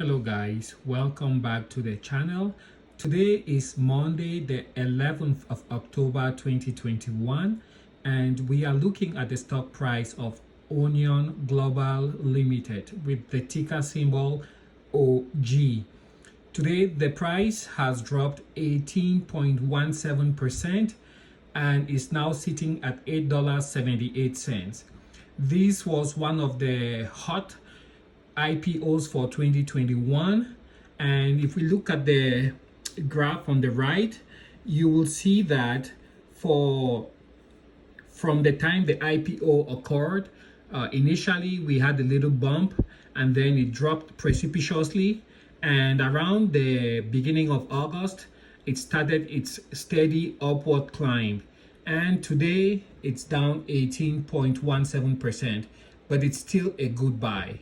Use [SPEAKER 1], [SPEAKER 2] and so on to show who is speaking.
[SPEAKER 1] Hello guys, welcome back to the channel. Today is Monday the 11th of October 2021 and we are looking at the stock price of Onion Global Limited with the ticker symbol OG. Today the price has dropped 18.17% and is now sitting at $8.78. This was one of the hot IPOs for 2021, and if we look at the graph on the right, you will see that from the time the IPO occurred, initially we had a little bump and then it dropped precipitously, and around the beginning of August it started its steady upward climb, and today it's down 18.17%, but it's still a good buy.